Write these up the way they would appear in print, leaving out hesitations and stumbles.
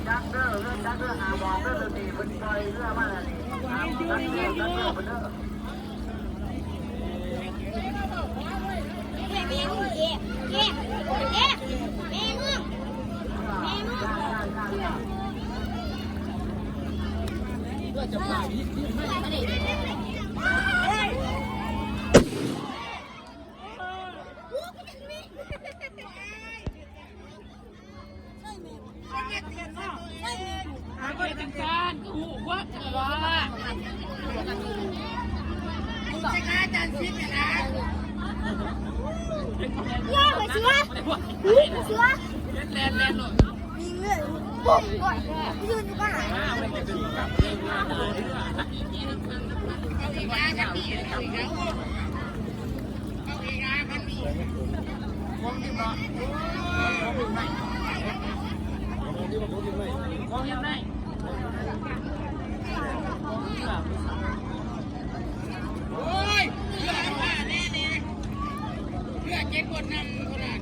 จักเด้อหาบอกเด้อตีมันปล่อยเรื่องมาแล้วนี่จักเด้อมันเด้อแม่มึงเจ๊แม่มึงก็จะพาพี่หาก็เป็นการหูวัดว่าจะกาจันทร์ชิดนะย่าไปเสือแลนหน่อยมีเงื่อนปุ๊บก่อนยืนอยู่บ้านไหนเอาอีกากันดีเอาอีกากันดีมองที่บ้านมองยังไงโอ้ยเลือดว่าแน่เลือดเจ็บปวดนั่งคนละ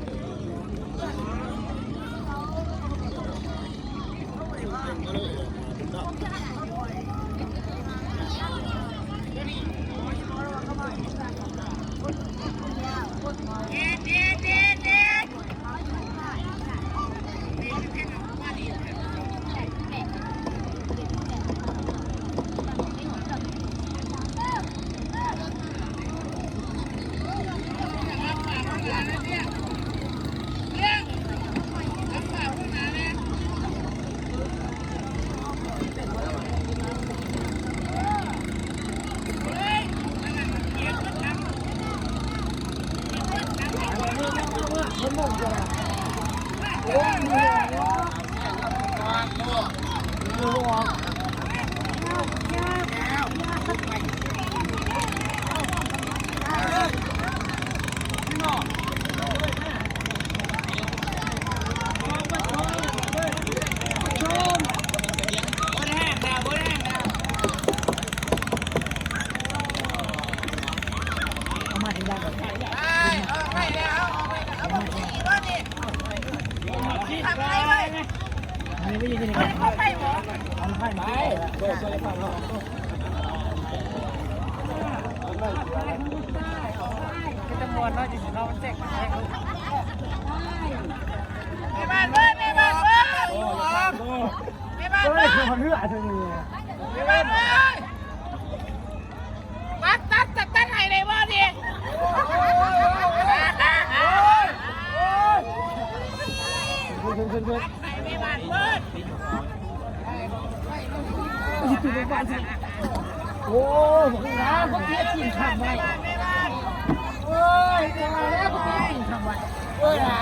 ไม่ยินดีกันทำไพ่หรอทำไพ่ไหมโดนอะไรบ้างเนาะจะจำนวนน้อยจริงๆเราแจกมาให้เขาไม่บ้านเบิ้ลไม่บ้านเบิ้ลไม่บ้านเบิ้ลคนเลือดเธอไม่บ้านเบิ้ลตัดให้เลยว่าดิไม่บ้านเบิ้ลโอ้ผมนะพวกนี้กินทำไมโอ้ยจะมาแล้วพวกนี้กินทำไมโอ้ยนะ